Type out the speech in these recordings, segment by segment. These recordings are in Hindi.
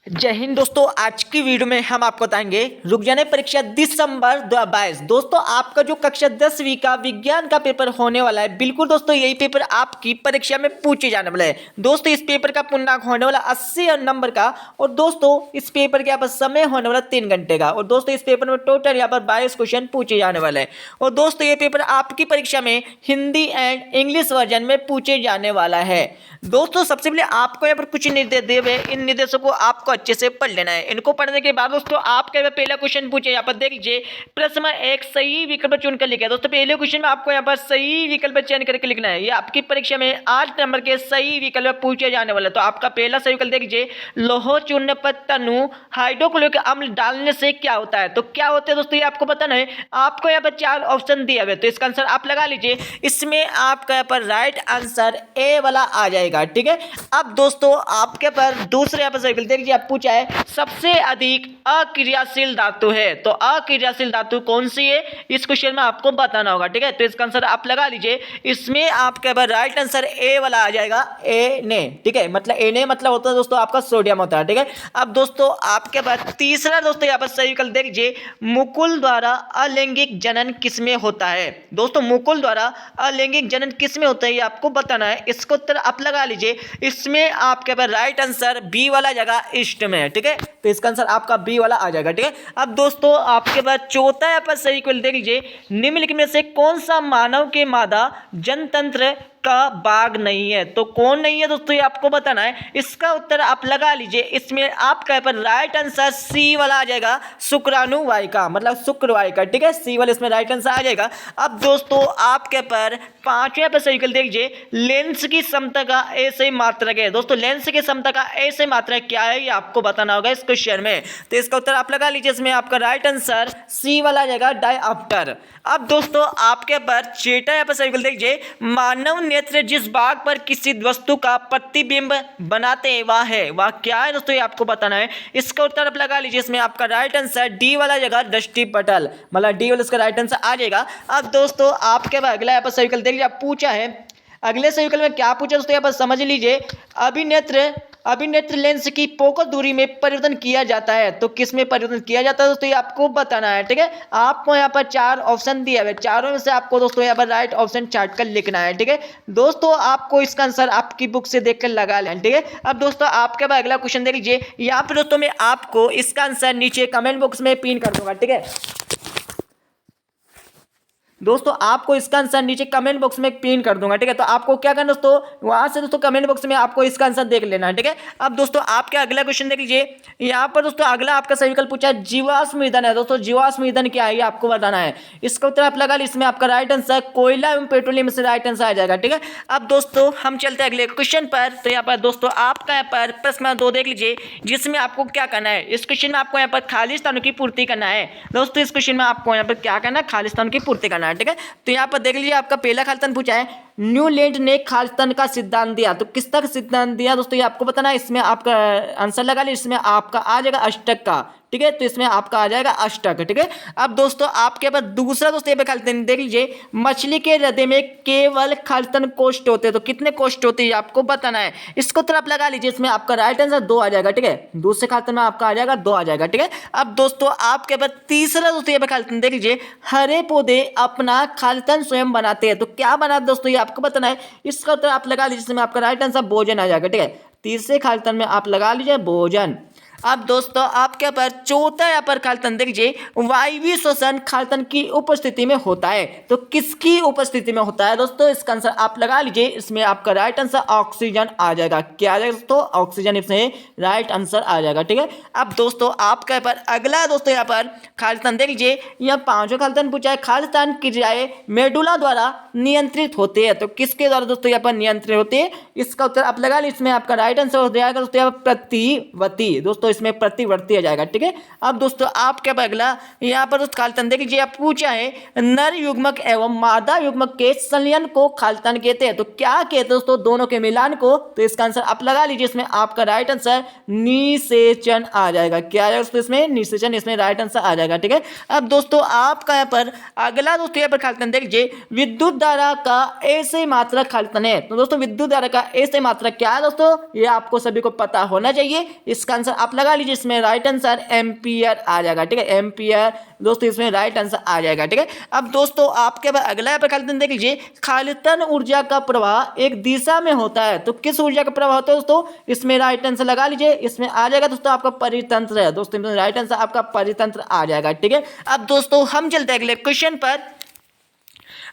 जय हिंद दोस्तों। आज की वीडियो में हम आपको बताएंगे रुक जाने परीक्षा दिसंबर 2022। दोस्तों आपका जो कक्षा 10वीं का विज्ञान का पेपर होने वाला है, बिल्कुल दोस्तों यही पेपर आपकी परीक्षा में पूछे जाने वाला है। दोस्तों इस पेपर का पूर्णांक होने वाला 80 नंबर का, और दोस्तों इस पेपर के यहाँ पर समय होने वाला 3 घंटे का। और दोस्तों इस पेपर में टोटल यहाँ पर 22 क्वेश्चन पूछे जाने वाले हैं। और दोस्तों ये पेपर आपकी परीक्षा में हिंदी एंड इंग्लिश वर्जन में पूछे जाने वाला है। दोस्तों सबसे पहले आपको यहाँ पर कुछ निर्देश दिए हुए, इन निर्देशों को आपको अच्छे से पढ़ लेना है। इनको पढ़ने के बाद दोस्तों आपके पहला क्वेश्चन पूछे, यहाँ पर देख लीजिए प्रश्न में एक सही विकल्प चुनकर लिखा है। दोस्तों पहले क्वेश्चन में आपको यहाँ पर सही विकल्प चयन करके लिखना है। ये आपकी परीक्षा में 8 नंबर के सही विकल्प पूछे जाने वाले। तो आपका पहला सही विकल्प देख लीजिए, लोह चूर्ण पर तनु हाइड्रोक्लोरिक अम्ल डालने से क्या होता है। तो क्या होता है दोस्तों ये आपको बताना है। आपको यहाँ पर 4 ऑप्शन दिए हुए, तो इसका आंसर आप लगा लीजिए। इसमें आपका यहाँ पर राइट आंसर ए वाला आ जाएगा, ठीक है। अब दोस्तों आपके पर दूसरे यहाँ पर सही विकल्प देख लीजिए, आप पूछा है सबसे अधिक अक्रियाशील धातु है। तो अक्रियाशील धातु कौन सी है, इस क्वेश्चन में आपको बताना होगा, ठीक है। तो इसका आंसर आप लगा लीजिए। इसमें आपके पर राइट आंसर ए वाला आ जाएगा, ए ने, ठीक है। मतलब ए ने मतलब होता है दोस्तों आपका सोडियम होता है, ठीक है। अब दोस्तों आपके पास तीसरा दोस्तों यहाँ पर सही विकल्प देख लीजिए, मुकुल द्वारा अलैंगिक जनन किसमें होता है। दोस्तों मुकुल द्वारा अलैंगिक जनन किसमें होता है ये आपको बताना है। इसको उत्तर आप लगा लीजिए। इसमें आपके पास राइट आंसर बी वाला जगह ईस्ट में है, ठीक है। तो इसका आंसर आपका बी वाला आ जाएगा, ठीक है। अब दोस्तों आपके पास चौथा यहाँ पर सही विकल्प देख लीजिए, निम्नलिखित में से कौन सा मानव के मादा जनतंत्र का भाग नहीं है। तो कौन नहीं है दोस्तों ये आपको बताना है। इसका उत्तर आप लगा लीजिए। इसमें आपका पर राइट आंसर सी वाला आ जाएगा, शुक्राणु वाहिका, मतलब शुक्र वाहिका, ठीक है। सी वाला इसमें राइट आंसर आ जाएगा। अब दोस्तों आपके पर पांचवें पर सही विकल्प देख लीजिए, लेंस की समता का ऐसे मात्रक है। दोस्तों लेंस की समता का ऐसे मात्रक क्या है ये आपको बताना होगा इस क्वेश्चन में। तो इसका उत्तर आप लगा लीजिए। इसमें आपका राइट आंसर सी वाला आ जाएगा, डायऑप्टर। अब दोस्तों आपके पर छठा यहाँ पर सही विकल्प देख लीजिए, मानव नेत्र जिस भाग पर किसी वस्तु का प्रतिबिंब बनाते हैं वह क्या है दोस्तों ये आपको बताना है। इसका उत्तर आप लगा लीजिए। इसमें आपका राइट आंसर डी वाला जगह दृष्टि पटल, मतलब डी वाला इसका राइट आंसर आ जाएगा। अब दोस्तों आपके पास अगला यहाँ पर सही विकल्प देख लीजिए, आप पूछा है अगले सही विकल्प में क्या पूछा दोस्तों यहाँ पर समझ लीजिए, अभिनेत्र लेंस की फोकल दूरी में परिवर्तन किया जाता है। तो किस में परिवर्तन किया जाता है दोस्तों ये आपको बताना है, ठीक है। आपको यहाँ पर 4 ऑप्शन दिया है, चारों में से आपको दोस्तों यहाँ पर राइट ऑप्शन चार्ट कर लिखना है, ठीक है। दोस्तों आपको इसका आंसर आपकी बुक से देखकर लगा लें, ठीक है। अब दोस्तों आपके पास अगला क्वेश्चन देख लीजिए, यहाँ पर दोस्तों मैं आपको इसका आंसर नीचे कमेंट बॉक्स में पिन कर दूंगा, ठीक है। दोस्तों आपको इसका आंसर नीचे कमेंट बॉक्स में पिन कर दूंगा, ठीक है। तो आपको क्या करना दोस्तों, वहां से दोस्तों कमेंट बॉक्स में आपको इसका आंसर देख लेना है, ठीक है। अब दोस्तों आपका अगला क्वेश्चन देख लीजिए, यहाँ पर दोस्तों अगला आपका सही विकल्प पूछा है जीवाश्म ईंधन है। दोस्तों जीवाश्म ईंधन क्या है ये आपको बताना है। इसका उत्तर आप लगा लीजिए। इसमें आपका राइट आंसर कोयला एवं पेट्रोलियम से राइट आंसर आ जाएगा, ठीक है। अब दोस्तों हम चलते हैं अगले क्वेश्चन पर। तो यहाँ पर दोस्तों आपका यहाँ पर प्रश्न 2 देख लीजिए, जिसमें आपको क्या करना है। इस क्वेश्चन में आपको यहाँ पर खाली स्थानों की पूर्ति करना है। दोस्तों इस क्वेश्चन में आपको यहाँ पर क्या करना है, खाली स्थानों की पूर्ति करना है, ठीक है। तो यहाँ पर देख लीजिए आपका पहला खालिस्तान पूछा है, न्यूलैंड ने खालिस्तान का सिद्धांत दिया। तो किस तरह सिद्धांत दिया दोस्तों ये आपको बताना है। इसमें आपका आंसर लगा लीजिए। इसमें आपका आ जाएगा अष्टक का, ठीक है। तो इसमें आपका आ जाएगा अष्टक, ठीक है। अब दोस्तों आपके पास दूसरा दोस्तों ये खालिस्तान देख लीजिए, मछली के हृदय में केवल खालिस्तान कोष्ठ होते हैं। तो कितने कोष्ठ होते हैं आपको बताना है। इसको तरफ आप लगा लीजिए। इसमें आपका राइट आंसर 2 आ जाएगा, ठीक है। दूसरे खालिस्तान में आपका आ जाएगा 2 आ जाएगा, ठीक है। अब दोस्तों आपके पास तीसरा दोस्तों ये खालिस्तान देख लीजिए, हरे पौधे अपना खालिस्तान स्वयं बनाते हैं। तो क्या बना दोस्तों ये आपको बताना है। इसका उत्तर आप लगा लीजिए। इसमें आपका राइट आंसर भोजन आ जाएगा, ठीक है। तीसरे खालिस्तान में आप लगा लीजिए भोजन। अब दोस्तों आपके पर चौथा यहाँ पर खालिस्तान देखिए, वायवीय श्वसन खालिस्तान की उपस्थिति में होता है। तो किसकी उपस्थिति में होता है दोस्तों, इसका आंसर आप लगा लीजिए। इसमें आपका राइट आंसर ऑक्सीजन आ जाएगा। क्या आ जाएगा दोस्तों, ऑक्सीजन इसमें राइट आंसर आ जाएगा, ठीक है। अब दोस्तों आपके पर अगला दोस्तों यहाँ पर खालिस्तान देख लीजिए, यहाँ 5वां खालिस्तान पूछा है, खालिस्तान क्रियाएं मेडुला द्वारा नियंत्रित होते हैं। तो किसके द्वारा दोस्तों यहाँ पर नियंत्रित होते हैं, इसका उत्तर आप लगा लीजिए। इसमें आपका राइट आंसर हो जाएगा दोस्तों यहाँ पर प्रतिवर्ती। दोस्तों इसमें प्रतिवर्ती आ जाएगा, ठीक है। अब दोस्तों आपके अगला यहाँ पर खालिस्तान देख लीजिए, आप पूछा है नर युग्मक एवं मादा युग्मक के संलयन को खालिस्तान कहते हैं। तो क्या कहते हैं दोस्तों, दोनों के मिलान को। तो इसका आंसर आप लगा लीजिए। इसमें आपका राइट आंसर निषेचन आ जाएगा। क्या आ जाएगा दोस्तों, इसमें निषेचन, इसमें राइट आंसर आ जाएगा, ठीक है। अब दोस्तों आपका यहाँ पर अगला दोस्तों यहाँ पर खालिस्तान देख लीजिए, विद्युत धारा का ऐसे मात्रक खालिस्तान है। तो दोस्तों विद्युत धारा का ऐसे मात्रक क्या है दोस्तों, ये आपको सभी को पता होना चाहिए। इसका आंसर आप लगा लीजिए इसमें राइट आंसर एम्पियर आ जाएगा, ठीक है, एम्पियर दोस्तों इसमें राइट आंसर आ जाएगा, ठीक है। अब दोस्तों आपके पास अगला यहाँ पर खाली देख लीजिए, खालितन ऊर्जा का प्रवाह एक दिशा में होता है तो किस ऊर्जा का प्रवाह होता है दोस्तों, इसमें राइट आंसर लगा लीजिए, इसमें आ जाएगा दोस्तों आपका परितंत्र है दोस्तों, राइट आंसर आपका परितंत्र आ जाएगा, ठीक है। अब दोस्तों हम चलते हैं अगले क्वेश्चन पर।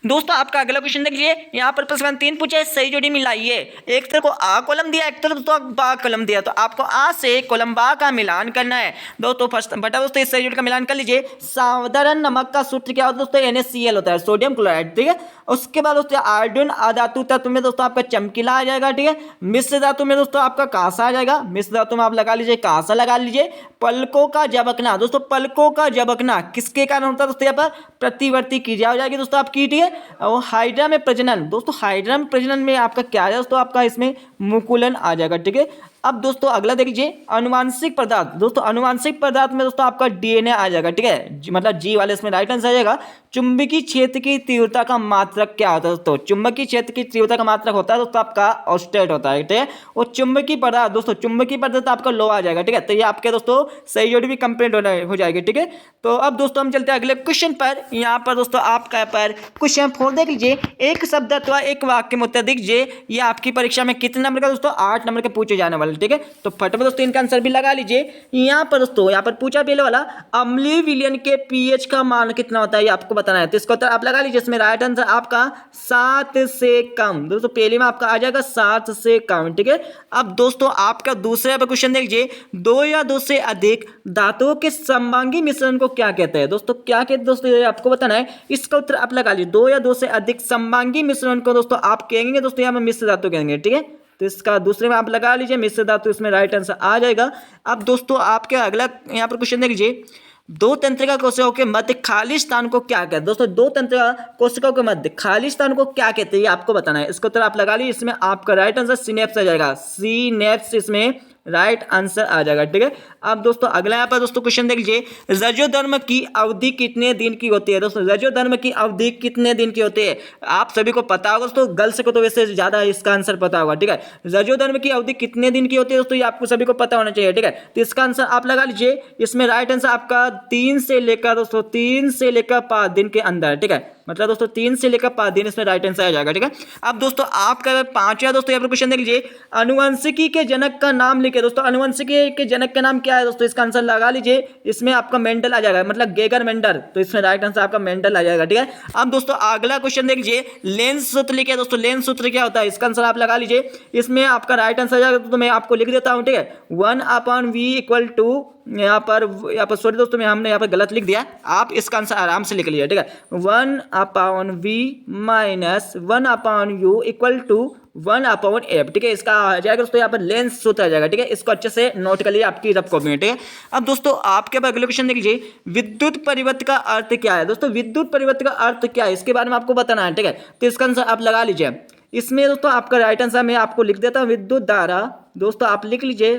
दोस्तों आपका अगला क्वेश्चन देख लीजिए, यहाँ पर प्रश्न 3 पूछा है, सही जोड़ी मिलाइए। एक तरफ को आ कॉलम दिया, एक तरफ दोस्तों बा कॉलम दिया, तो आपको आ से कॉलम बा का मिलान करना है दोस्तों। फर्स्ट बटा दोस्तों इस सही जोड़ी का मिलान कर लीजिए। साधारण नमक का सूत्र क्या होता है दोस्तों, NaCl होता है, सोडियम क्लोराइड, ठीक है। उसके बाद दोस्तों आयोडीन अधातु तत्व में दोस्तों आपका चमकीला आ जाएगा, ठीक है। मिश्र धातु में दोस्तों आपका कांसा आ जाएगा, मिश्र धातु में आप लगा लीजिए कांसा लगा लीजिए। पलकों का झपकना दोस्तों, पलकों का झपकना किसके कारण होता है दोस्तों, यहाँ पर प्रतिवर्ती क्रिया हो जाएगी दोस्तों आपकी, ठीक है। और हाइड्रा में प्रजनन दोस्तों, हाइड्रा में प्रजनन में आपका क्या है दोस्तों, आपका इसमें मुकुलन आ जाएगा, ठीक है। अब दोस्तों अगला देख लीजिए, अनुवांशिक पदार्थ दोस्तों, अनुवांशिक पदार्थ में दोस्तों आपका DNA आ जाएगा, ठीक है, मतलब जी वाले इसमें राइट आंसर आ जाएगा। चुंबकीय क्षेत्र की तीव्रता का मात्रक क्या होता है दोस्तों, चुंबकीय क्षेत्र की तीव्रता का मात्रक होता है दोस्तों आपका ऑस्टेट होता है, ठीक है। और चुंबकीय पदार्थ दोस्तों, चुंबकीय पदार्थ आपका लो आ जाएगा, ठीक है। तो ये आपके दोस्तों सही जोड़ी भी कंप्लीट हो जाएगी, ठीक है। तो अब दोस्तों हम चलते हैं अगले क्वेश्चन पर। यहाँ पर दोस्तों आपका यहाँ पर क्वेश्चन 4 देख लीजिए, एक शब्द अथवा एक वाक्य में उत्तर दीजिए। ये आपकी परीक्षा में कितने नंबर का दोस्तों, 8 नंबर के पूछे जाने वाले, ठीक है। तो फटाफट दोस्तों इनका आंसर भी लगा लीजिए। यहाँ पर दोस्तों यहाँ पर पूछा पहले वाला, अम्लीय विलयन के pH का मान कितना होता है ये आपको बताना है, तो इसका उत्तर आप लगा लीजिए। इसमें राइट आंसर आपका 7 से कम दोस्तों, पहले में आपका आ जाएगा 7 से कम, ठीक है। अब दोस्तों आपका दूसरे पर क्वेश्चन देखिए, 2 या 2 से अधिक धातुओं के समबांगी मिश्रण को क्या कहते हैं दोस्तों, क्या कहते हैं दोस्तों, ये आपको बताना है। इसका उत्तर आप लगा लीजिए, 2 या 2 से अधिक समबांगी मिश्रण को दोस्तों आप कहेंगे दोस्तों यहाँ पर मिश्र धातु कहेंगे, ठीक है। तो इसका दूसरे में आप लगा लीजिए मिश्र धातु, इसमें राइट आंसर आ जाएगा। अब दोस्तों आपके अगला यहाँ पर क्वेश्चन देख लीजिए, दो तंत्रिका कोशिकाओं के मध्य खाली स्थान को क्या कहते हैं दोस्तों, दो तंत्रिका कोशिकाओं के मध्य खाली स्थान को क्या कहते हैं ये आपको बताना है। इसको तरह आप लगा लीजिए, इसमें आपका राइट आंसर सिनेप्स आ जाएगा, सिनेप्स इसमें राइट आंसर आ जाएगा, ठीक है। अब दोस्तों अगला यहाँ पर दोस्तों क्वेश्चन देख लीजिए, रजोधर्म की अवधि कितने दिन की होती है दोस्तों, रजोधर्म की अवधि कितने दिन की होती है, आप सभी को पता होगा दोस्तों, गर्ल्स को तो वैसे ज्यादा इसका आंसर पता होगा, ठीक है। रजोधर्म की अवधि कितने दिन की होती है दोस्तों, ये आपको सभी को पता होना चाहिए, ठीक है। तो इसका आंसर आप लगा लीजिए, इसमें राइट आंसर आपका 3 से लेकर दोस्तों 3 से लेकर 5 दिन के अंदर, ठीक है। मतलब दोस्तों 3 से लेकर 5 दिन इसमें राइट आंसर आ जाएगा, ठीक है। अब दोस्तों आपका 5वां दोस्तों यहाँ पर क्वेश्चन देख लीजिए, अनुवंशिकी के जनक का नाम लिखे दोस्तों, अनुवंशिकी के जनक का नाम क्या है दोस्तों, इसका आंसर लगा लीजिए। इसमें आपका मेंडल आ जाएगा, मतलब गेगर मेंडल, तो इसमें राइट आंसर आपका मेंडल आ जाएगा, ठीक है। अब दोस्तों अगला क्वेश्चन देख लीजिए, लेंस सूत्र लिखे दोस्तों, लेंस सूत्र क्या होता है, इसका आंसर आप लगा लीजिए। इसमें आपका राइट आंसर आ जाएगा, तो मैं आपको लिख देता हूँ, ठीक है। 1/v इक्वल टू यहाँ पर सॉरी दोस्तों हमने यहाँ पर गलत लिख दिया, आप इसका आंसर आराम से लिख लीजिए, ठीक है। 1/v minus 1/u equal to 1/f, ठीक है। इसका आ जाएगा दोस्तों यहाँ पर लेंस सूत्र आ जाएगा, ठीक है। इसको अच्छे से नोट कर लीजिए आपकी रफ कॉपी में, ठीक है। अब दोस्तों आपके पास अगले क्वेश्चन देख लीजिए, विद्युत परिवर्तन का अर्थ क्या है दोस्तों, विद्युत परिवर्तन का अर्थ क्या है इसके बारे में आपको बताना है, ठीक है। तो इसका आंसर आप लगा लीजिए। इसमें दोस्तों आपका राइट आंसर मैं आपको लिख देता हूँ, विद्युत धारा दोस्तों आप लिख लीजिए,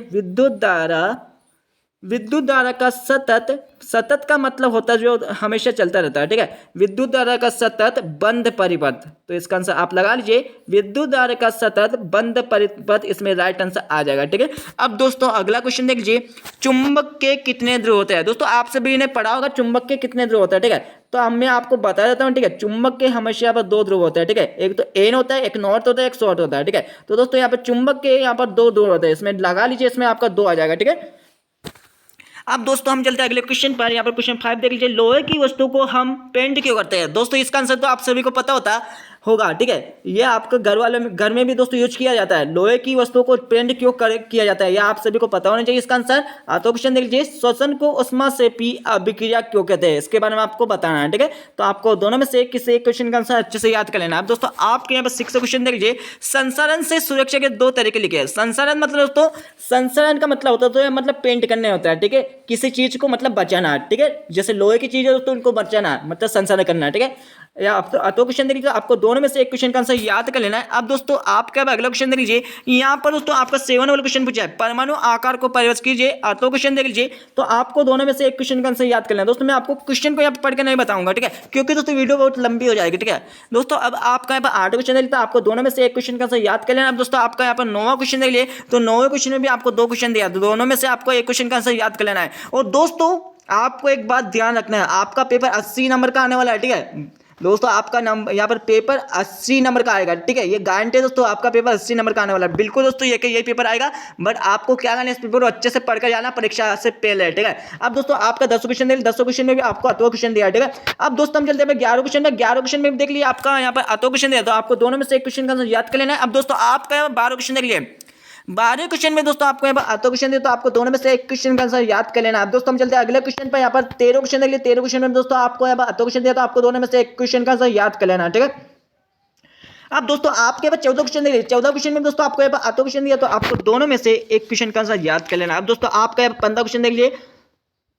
विद्युत धारा का सतत का मतलब होता है जो हमेशा चलता रहता है, ठीक है। विद्युत धारा का सतत बंद परिपथ, तो इसका आंसर आप लगा लीजिए, विद्युत धारा का सतत बंद परिपथ, इसमें राइट आंसर आ जाएगा, ठीक है। अब दोस्तों अगला क्वेश्चन देख लीजिए, चुंबक के कितने ध्रुव होते हैं दोस्तों, आप सभी ने पढ़ा होगा चुंबक के कितने ध्रुव होते हैं, ठीक है। तो अब मैं आपको बता देता हूँ, ठीक है। चुंबक के हमेशा यहाँ पर 2 ध्रुव होते हैं, ठीक है। एक तो एन होता है, एक नॉर्थ होता है, एक साउथ होता है, ठीक है। तो दोस्तों यहाँ पर चुंबक के यहाँ पर 2 ध्रुव होते हैं, इसमें लगा लीजिए, इसमें आपका 2 आ जाएगा, ठीक है। अब दोस्तों हम चलते हैं अगले क्वेश्चन पर। यहाँ पर क्वेश्चन 5 देख लीजिए, लोहे की वस्तु को हम पेंट क्यों करते हैं दोस्तों, इसका आंसर तो आप सभी को पता होगा, ठीक है। ये आपके घर में भी दोस्तों यूज किया जाता है, लोहे की वस्तुओं को पेंट क्यों किया जाता है ये आप सभी को पता होना चाहिए इसका आंसर। तो क्वेश्चन देख लीजिए, श्वसन को उष्मा से पी अभिक्रिया क्यों कहते हैं, इसके बारे में आपको बताना है, ठीक है। तो आपको दोनों में से किसी एक क्वेश्चन का आंसर अच्छे से याद कर लेना है। दोस्तों आपके यहाँ पर 6 क्वेश्चन देख लीजिए, संसरण से सुरक्षा के 2 तरीके लिखे हैं। संसरण मतलब दोस्तों, संसरण का मतलब होता है मतलब पेंट करने होता है, ठीक है। किसी चीज को मतलब बचाना, ठीक है। जैसे लोहे की चीज है दोस्तों उनको बचाना मतलब संसरण करना, ठीक है। या तो क्वेश्चन देख लीजिए, आपको 2 दोनों में से एक क्वेश्चन का आंसर याद कर लेना है। अब दोस्तों आपका अगला क्वेश्चन देख लीजिए, यहाँ पर दोस्तों आपका 7 वाला क्वेश्चन पूछा है, परमाणु आकार को परिवर्तित कीजिए। तो क्वेश्चन देख लीजिए, तो आपको दोनों में से एक क्वेश्चन का आंसर याद कर लेना है। दोस्तों मैं आपको क्वेश्चन को यहाँ पढ़ के नहीं बताऊंगा, ठीक है, क्योंकि दोस्तों वीडियो बहुत लंबी हो जाएगी, ठीक है दोस्तों। अब आपका यहाँ पर 8 क्वेश्चन देख, तो आपको दोनों में से एक क्वेश्चन का आंसर याद कर लेना। अब दोस्तों आपका यहाँ पर 9वां क्वेश्चन देख लिए, तो 9वें क्वेश्चन में भी आपको 2 क्वेश्चन दिया, तो दोनों में से आपको एक क्वेश्चन का आंसर याद कर लेना है। और दोस्तों आपको एक बात ध्यान रखना है, आपका पेपर 80 नंबर का आने वाला है, ठीक है दोस्तों। आपका नंबर यहाँ पर पेपर 80 नंबर का आएगा, ठीक है, ये गारंटी है दोस्तों, आपका पेपर 80 नंबर का आने वाला है, बिल्कुल दोस्तों यही पेपर आएगा। बट आपको क्या करना है, इस पेपर को अच्छे से पढ़कर जाना परीक्षा से पहले, ठीक है। अब दोस्तों आपका 10 क्वेश्चन देख, 10 क्वेश्चन में भी आपको अतो क्वेश्चन दिया, ठीक है। अब दोस्तों हम चलते हैं 11 क्वेश्चन में, 11 क्वेश्चन में देख लिया आपका यहाँ पर अतो क्वेश्चन दिया, तो आपको दोनों में से एक क्वेश्चन का याद कर लेना है। अब दोस्तों आपका 12 क्वेश्चन देख लिए, 12 क्वेश्चन में दोस्तों आपको यहाँ पर अतो क्वेश्चन दिया, तो आपको दोनों में से एक क्वेश्चन का आंसर याद कर लेना है। अब दोस्तों हम चलते हैं अगले क्वेश्चन पर, यहाँ पर 13 क्वेश्चन देख लिए, 13 क्वेश्चन में दोस्तों आपको यहाँ पर अतो क्वेश्चन दिया, तो आपको दोनों में से एक क्वेश्चन का आंसर याद कर लेना है, ठीक है। अब दोस्तों आपके पास 14 क्वेश्चन देख लिए, 14 क्वेश्चन में दोस्तों आपको यहाँ पर अतो क्वेश्चन दिया, तो आपको दोनों में से एक क्वेश्चन का आंसर याद कर लेना है। अब दोस्तों आपका यहाँ पर 15 क्वेश्चन देख लिए,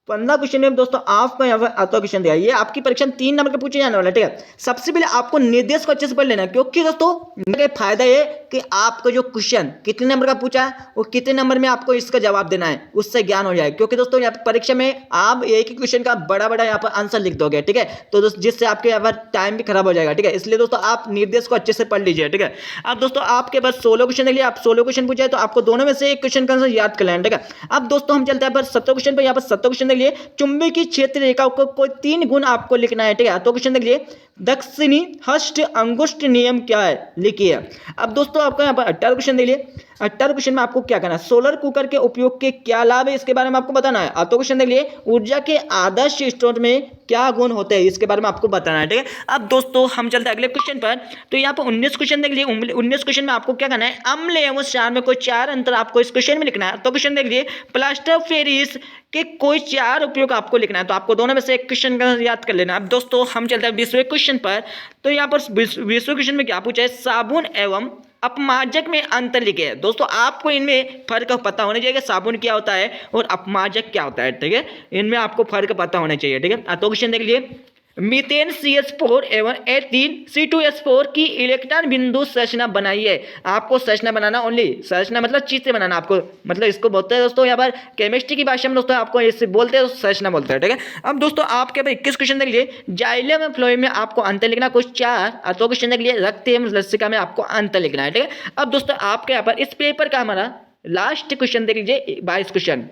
15 क्वेश्चन में दोस्तों आपको यहाँ पर अतो क्वेश्चन दिया, ये आपकी परीक्षा में 3 नंबर के पूछे जाने वाला है, ठीक है। सबसे पहले आपको निर्देश को अच्छे से पढ़ लेना है, क्योंकि दोस्तों मेरा फायदा ये कि आपको जो क्वेश्चन कितने नंबर का पूछा है वो कितने नंबर में आपको इसका जवाब देना है, उससे ज्ञान हो जाए। क्योंकि दोस्तों यहाँ पर परीक्षा में आप एक ही क्वेश्चन का बड़ा बड़ा यहाँ पर आंसर लिख दोगे, ठीक है, तो दोस्तों जिससे आपके यहाँ पर टाइम भी खराब हो जाएगा, ठीक है। इसलिए दोस्तों आप निर्देश को अच्छे से पढ़ लीजिए, ठीक है। अब दोस्तों आपके पास 16 क्वेश्चन देख लिए, आप 16 क्वेश्चन पूछा है, तो आपको दोनों में से एक क्वेश्चन का आंसर याद कर लेना, ठीक है। अब दोस्तों हम चलते हैं पर 17 क्वेश्चन पर, यहाँ पर 17 क्वेश्चन देख लिए, चुंबकीय की क्षेत्र रेखा को कोई 3 गुण आपको लिखना है, ठीक है। तो क्वेश्चन देख लिए, दक्षिणी हस्त अंगुष्ठ नियम क्या है, लिखिए। अब दोस्तों आपको यहाँ पर 18 क्वेश्चन देख लिए, 18 क्वेश्चन में आपको क्या करना है, सोलर कुकर के उपयोग के क्या लाभ है इसके बारे में आपको बताना है। तो क्वेश्चन देख लिए, ऊर्जा के आदर्श स्रोत में क्या गुण होते हैं इसके बारे में आपको बताना है, ठीक है। अब दोस्तों हम चलते हैं अगले क्वेश्चन पर, तो यहाँ पर 19 क्वेश्चन देख लिए, 19 क्वेश्चन में आपको क्या करना है, अम्ल एवं क्षार में कोई 4 अंतर आपको इस क्वेश्चन में लिखना है। तो क्वेश्चन देख लिए, प्लास्टर ऑफ पेरिस के कोई 4 उपयोग आपको लिखना है, तो आपको दोनों में से एक क्वेश्चन का याद कर लेना। अब दोस्तों हम चलते हैं 20वें क्वेश्चन पर, तो यहाँ पर 20वें क्वेश्चन में क्या पूछा है, साबुन एवं अपमार्जक में अंतर लिखे। दोस्तों आपको इनमें फर्क पता होना चाहिए कि साबुन क्या होता है और अपमार्जक क्या होता है, ठीक है, इनमें आपको फर्क पता होना चाहिए, ठीक है। तो क्वेश्चन देख लिए, मीथेन CH4 एवं एथीन C2H4 की इलेक्ट्रॉन बिंदु संरचना बनाइए। आपको संरचना बनाना, ओनली संरचना मतलब चित्र बनाना, आपको मतलब इसको बोलते हैं दोस्तों यहाँ पर केमिस्ट्री की भाषा में दोस्तों आपको इससे बोलते हैं, संरचना बोलते हैं, ठीक है। अब दोस्तों आपके पास 21 क्वेश्चन देख लिए, जाइलम एवं फ्लोएम में आपको अंतर लिखना कुछ 4। तो क्वेश्चन देख लिए, रक्त एवं लसिका में आपको अंतर लिखना है, ठीक है। अब दोस्तों आपके यहाँ पर इस पेपर का हमारा लास्ट क्वेश्चन देख लीजिए, 22 क्वेश्चन।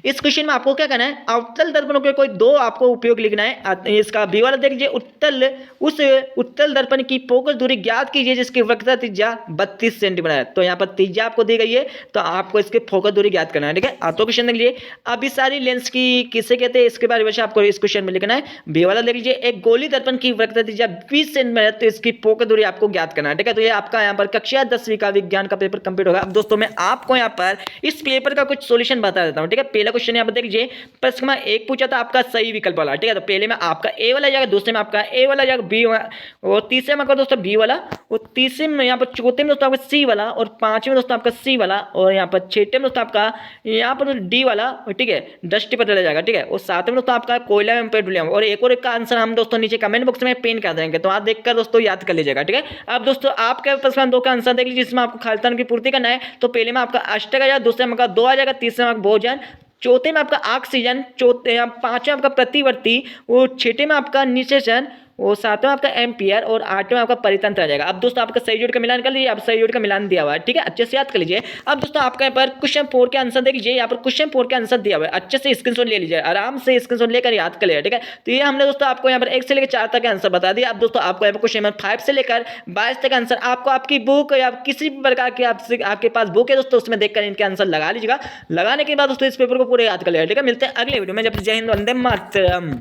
इस क्वेश्चन में आपको क्या करना है, अवतल दर्पणों के कोई 2 आपको उपयोग लिखना है। इसका बी वाला देख लीजिए, उत्तल दर्पण की फोकस दूरी ज्ञात कीजिए जिसकी वक्रता त्रिज्या 32 सेंटीमीटर है। तो यहाँ पर त्रिज्या आपको दी गई है, तो आपको इसके फोकस दूरी ज्ञात करना है, ठीक है। तो क्वेश्चन देख लीजिए, अभिसारी लेंस की किसे कहते हैं इसके बारे में आपको इस क्वेश्चन में लिखना है। बी वाला देख लीजिए, एक गोली दर्पण की वक्रता त्रिज्या 20 सेंटीमीटर है, तो इसकी फोकस दूरी आपको ज्ञात करना है, ठीक है। तो ये आपका यहाँ पर कक्षा 10वीं का विज्ञान का पेपर कंप्लीट होगा। अब दोस्तों मैं आपको यहाँ पर इस पेपर का कुछ सोल्यूशन बता देता हूँ, ठीक है। पहला क्वेश्चन यहाँ पर देख लीजिए, प्रश्न में 1 पूछा था आपका सही विकल्प वाला, ठीक है। तो पहले में आपका ए वाला जाएगा, दूसरे में आपका ए वाला जाएगा, बी और तीसरे में आपका दोस्तों बी वाला, और तीसरे में यहाँ पर चौथे में दोस्तों आपका सी वाला, और पांचवें में दोस्तों आपका सी वाला, और यहाँ पर छठे में दोस्तों आपका यहाँ पर डी वाला, ठीक है, दृष्टि पर चला जाएगा, ठीक है। और सातवें में दोस्तों आपका कोयला एवं पेट्रोलियम, और एक और एक का आंसर हम दोस्तों नीचे कमेंट बॉक्स में पिन कर देंगे, तो आप देखकर दोस्तों याद कर लीजिएगा, ठीक है। अब दोस्तों आपके प्रश्न 2 का आंसर देख लीजिए, जिसमें आपको खालिस्तान की पूर्ति करना है। तो पहले में आपका अष्टक आ जाएगा, दूसरे में आपका 2 आ जाएगा, तीसरे में आपका भोजन, चौथे में आपका ऑक्सीजन, पांचवें आपका प्रतिवर्ती, और छठे में आपका निषेचन, और सातवें आपका एम्पियर, और आठवें आपका परितंत्र आ जाएगा। अब दोस्तों आपका सही जोड़ का मिलान कर लीजिए, आप सही जोड़ का मिलान दिया हुआ है, ठीक है, अच्छे से याद कर लीजिए। अब दोस्तों आपका यहाँ पर क्वेश्चन 4 के आंसर देख लीजिए, यहाँ पर क्वेश्चन 4 के आंसर दिया हुआ है, अच्छे से स्क्रीनशॉट ले लीजिए, आराम से स्क्रीनशॉट लेकर याद कर लीजिए, ठीक है। तो ये हमने दोस्तों आपको यहाँ पर 1 से लेकर 4 तक आंसर बता दिया। अब दोस्तों आपको यहाँ पर क्वेश्चन नंबर 5 से लेकर 22 तक आंसर आपको आपकी बुक या किसी भी प्रकार की आपके पास बुक है दोस्तों, उसमें देखकर इनके आंसर लगा लीजिएगा। लगाने के बाद दोस्तों इस पेपर को पूरे याद कर लीजिएगा, ठीक है। मिलते हैं अगले वीडियो में, जब जय हिंद, वंदे मातरम।